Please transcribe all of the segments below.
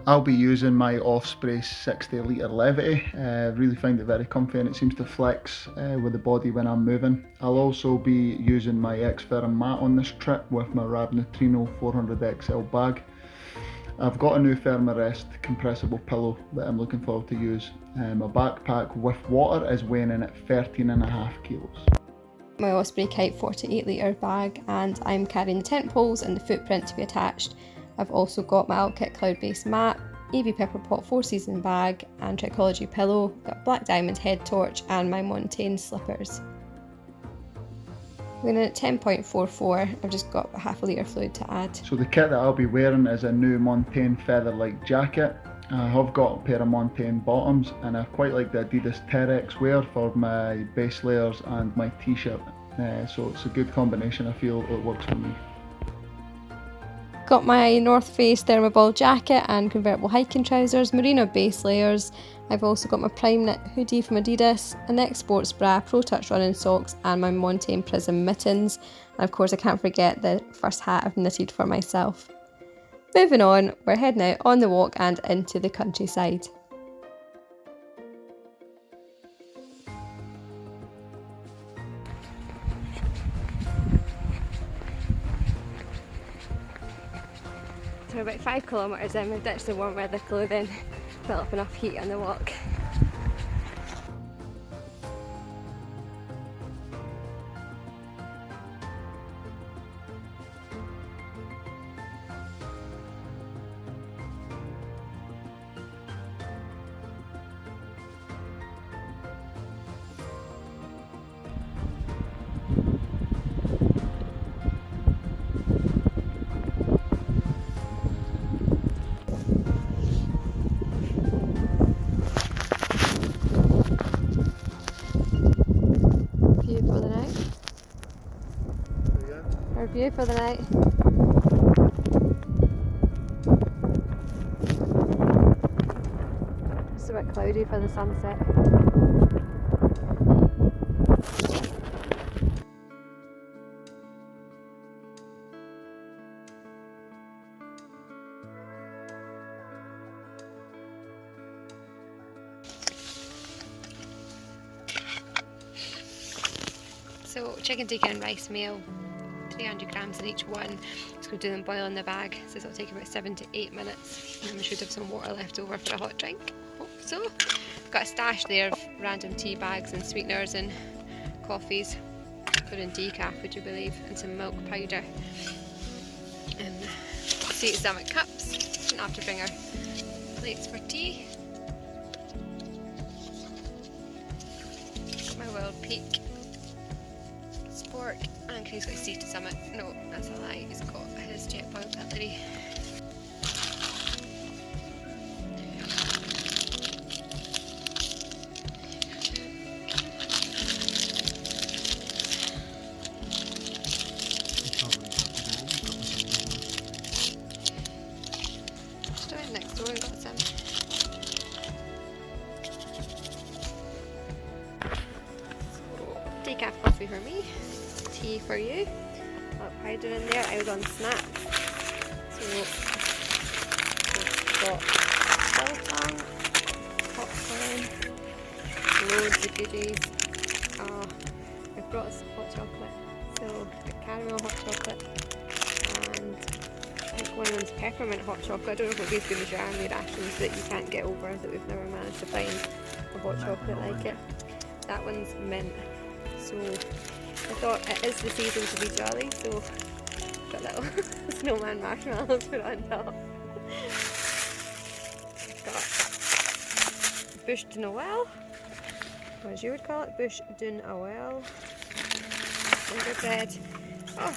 I'll be using my Offspray 60 litre levity. Really find it very comfy and it seems to flex with the body when I'm moving. I'll also be using my X-Firm mat on this trip with my Rab Neutrino 400XL bag. I've got a new Thermarest compressible pillow that I'm looking forward to use. My backpack with water is weighing in at 13.5 kilos. My Osprey Kite 48 litre bag, and I'm carrying the tent poles and the footprint to be attached. I've also got my Alkit cloud-based mat, AV Pepper Pot 4-season bag and Trichology pillow, got Black Diamond head torch and my Montane slippers. We're in at 10.44, I've just got half a litre fluid to add. So the kit that I'll be wearing is a new Montane feather-like jacket. I have got a pair of Montane bottoms and I quite like the Adidas Terex wear for my base layers and my t-shirt. So it's a good combination, I feel it works for me. Got my North Face thermoball jacket and convertible hiking trousers, merino base layers. I've also got my Prime Knit hoodie from Adidas, a Neck Sports bra, Pro Touch running socks and my Montane Prism mittens. And of course I can't forget the first hat I've knitted for myself. Moving on, we're heading out on the walk and into the countryside. So we're about 5 kilometres in, we've ditched the warm weather clothing, built up enough heat on the walk. Our view for the night. Just a bit cloudy for the sunset. So chicken tikka and rice meal. 300 grams in each one. Just going to do them boil in the bag. So it'll take about 7 to 8 minutes. And we should have some water left over for a hot drink. Hope so. Got a stash there of random tea bags and sweeteners and coffees, including decaf, would you believe, and some milk powder. And sweet stomach cups. Didn't have to bring our plates for tea. Got my Wild Peak Spork. And he's got a sea to summit. No, that's a lie. He's got his jet boiled cutlery. Just went next door and got some. So, decaf coffee for me. Tea for you. Got powder in there. I was on snacks. So we've got Sultan, popcorn, loads of goodies. I've brought us hot chocolate. So a caramel hot chocolate and I think one of them's peppermint hot chocolate. I don't know if it'll be good as your army rations that you can't get over, that we've never managed to find a hot chocolate like it. That one's mint. So I thought it is the season to be jolly, so got little snowman marshmallows put on top. Got Bush de Noël, or as you would call it, Bush de Noël. Gingerbread. Oh,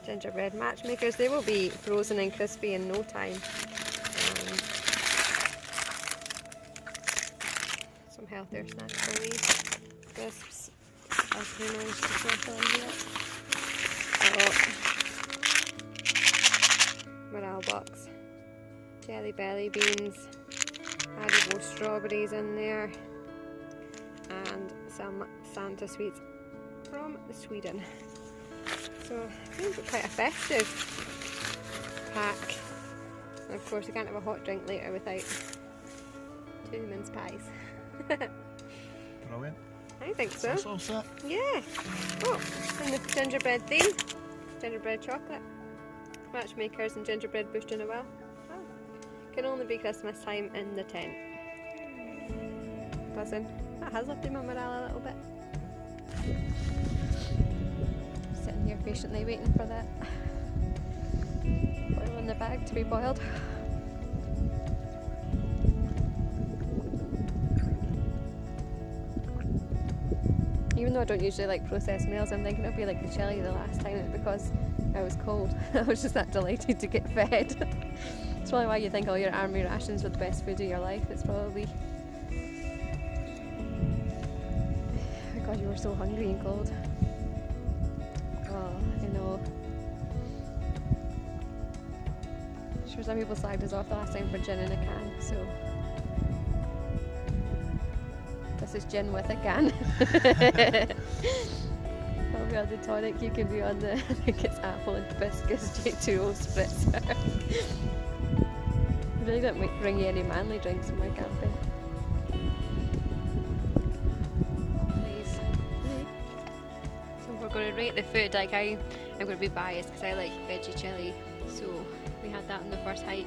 gingerbread matchmakers. They will be frozen and crispy in no time. Some healthier snacks for me. Crisps. I've managed to slip on here. Morale box. Jelly belly beans. Haribo strawberries in there. And some Santa sweets from Sweden. So I think it's quite a festive pack. And of course, I can't have a hot drink later without 2 mince pies. Brilliant. I think so. That's all set. Yeah. Oh, and the gingerbread theme. Gingerbread chocolate. Matchmakers and gingerbread bushed in a well. Oh. Can only be Christmas time in the tent. Buzzing. That has lifted my morale a little bit. Sitting here patiently waiting for that oil in the bag to be boiled. Even though I don't usually like processed meals, I'm thinking it'll be like the chili the last time because I was cold. I was just that delighted to get fed. It's probably why you think all your army rations were the best food of your life. It's probably... Oh my god, you were so hungry and cold. Oh, I know. Sure, some people slagged us off the last time for gin in a can, so... This is gin with a can. I'll be on the tonic, you can be on the, I think it's apple and hibiscus J2O spritzer. I really don't bring you any manly drinks in my camping. Please. So we're going to rate the food. Like I'm going to be biased because I like veggie chili. So we had that on the first hike,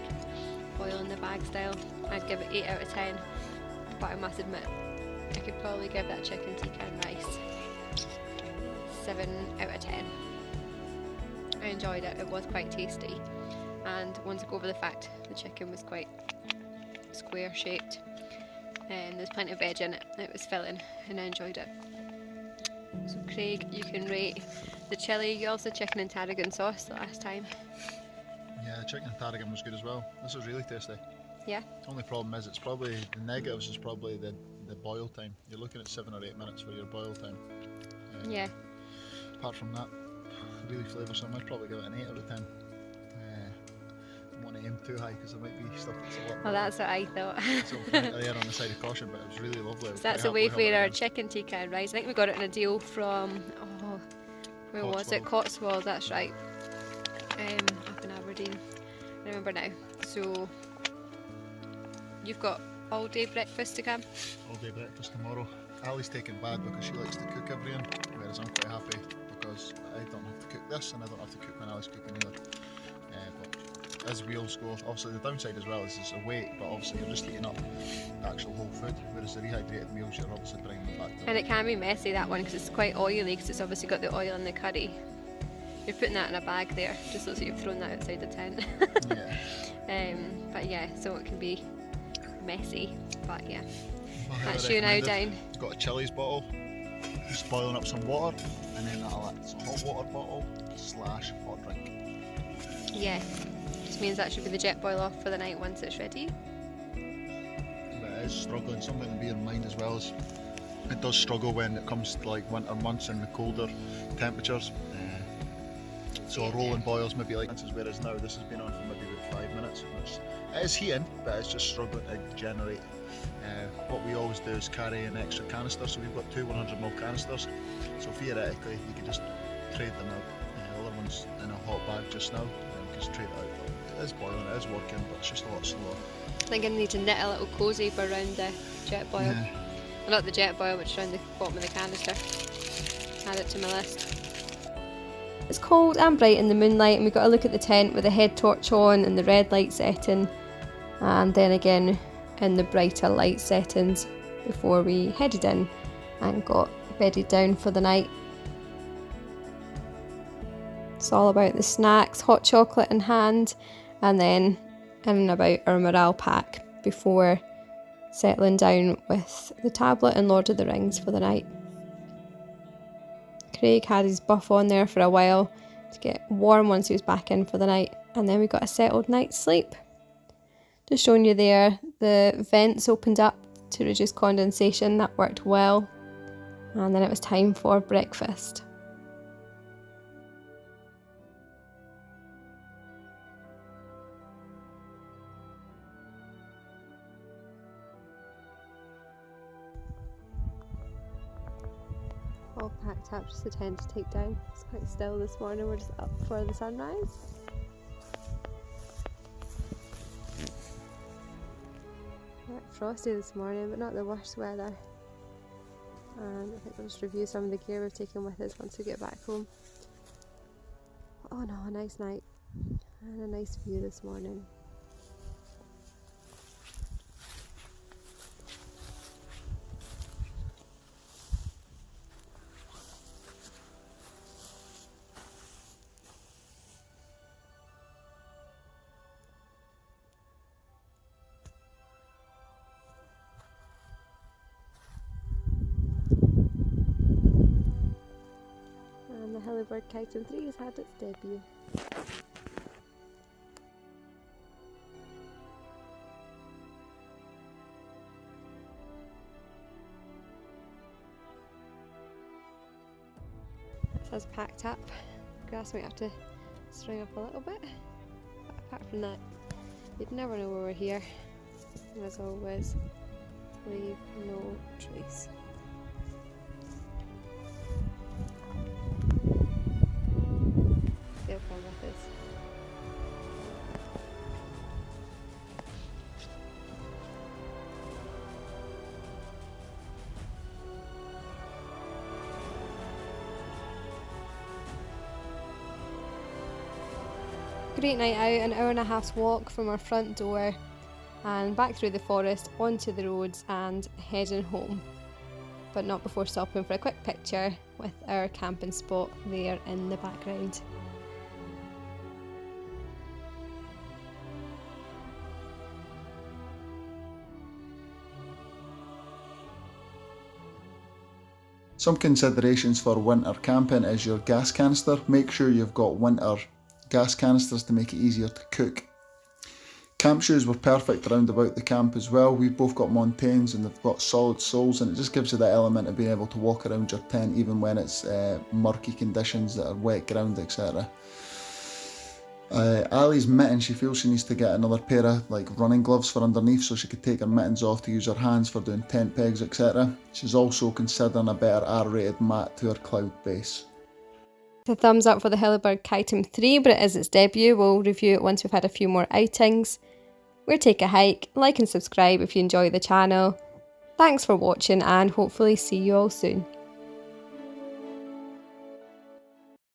boil in the bag style. I'd give it 8 out of 10, but I must admit I could probably give that chicken tikka and rice 7 out of 10. I enjoyed it, it was quite tasty, and once I go over the fact the chicken was quite square shaped and there's plenty of veg in it, it was filling and I enjoyed it. So Craig, you can rate the chili. You also had chicken and tarragon sauce the last time. Yeah, chicken and tarragon was good as well. This was really tasty. Yeah. The only problem is it's probably, the negatives is probably the boil time. You're looking at 7 or 8 minutes for your boil time. Yeah. Apart from that, really flavoursome. I'd probably give it an 8 out of 10. Don't want to aim too high because there might be stuff that's a lot. Well, that's what I thought. So there on the side of caution, but it was really lovely. So that's a Wayfarer chicken tikka and rice. I think we got it in a deal from, oh, where was it? Cotswold, that's right. Up in Aberdeen. I remember now. So you've got all day breakfast to come? All day breakfast tomorrow. Ali's taking bad because she likes to cook everything, whereas I'm quite happy because I don't have to cook this and I don't have to cook when Ali's cooking either. But as meals go, obviously the downside as well is it's a weight, but obviously you're just heating up the actual whole food, whereas the rehydrated meals you're obviously bringing them back to. And it can be messy, that one, because it's quite oily because it's obviously got the oil in the curry. You're putting that in a bag there, just looks like you've thrown that outside the tent. Yeah. But yeah, so it can be messy, but yeah. Well, that's you now down. Got a chilies bottle, just boiling up some water, and then that's a hot water bottle / hot drink. Yeah, just means that should be the jet boil off for the night once it's ready. But it is struggling, something to bear in mind as well is it does struggle when it comes to like winter months and the colder temperatures. So a rolling boils maybe like this, whereas now this has been on for maybe about 5 minutes. It is heating, but it's just struggling to generate. What we always do is carry an extra canister, so we've got 2 100ml canisters. So theoretically, you can just trade them out. The other one's in a hot bag just now, and you can just trade it out. But it is boiling, it is working, but it's just a lot slower. I think I need to knit a little cosy for around the jet boil. Yeah. Well, not the jet boil, but just around the bottom of the canister. Add it to my list. It's cold and bright in the moonlight, and we got to look at the tent with the head torch on and the red light setting, and then again in the brighter light settings before we headed in and got bedded down for the night. It's all about the snacks, hot chocolate in hand, and then in and about our morale pack before settling down with the tablet and Lord of the Rings for the night. Craig had his buff on there for a while to get warm once he was back in for the night, and then we got a settled night's sleep. Just showing you there, the vents opened up to reduce condensation, that worked well, and then it was time for breakfast. All packed up, just the tent to take down. It's quite still this morning, we're just up for the sunrise. frosty this morning, but not the worst weather. And I think I'll just review some of the gear we've taken with us once we get back home. Oh no, a nice night and a nice view this morning. And the Hilleberg Kaitum 3 has had its debut. That's us packed up. Grass might have to string up a little bit, but apart from that, you'd never know we're here. And as always, leave no trace. They'll come with us. Great night out, an hour and a half's walk from our front door and back through the forest onto the roads and heading home. But not before stopping for a quick picture with our camping spot there in the background. Some considerations for winter camping is your gas canister. Make sure you've got winter gas canisters to make it easier to cook. Camp shoes were perfect around about the camp as well. We've both got Montaignes and they've got solid soles, and it just gives you that element of being able to walk around your tent even when it's murky conditions that are wet ground, etc. Ali's mittens, she feels she needs to get another pair of running gloves for underneath so she could take her mittens off to use her hands for doing tent pegs, etc. She's also considering a better R-rated mat to her cloud base. A thumbs up for the Hilleberg Kaitum 3, but it is its debut. We'll review it once we've had a few more outings. We'll take a hike, like and subscribe if you enjoy the channel. Thanks for watching and hopefully see you all soon.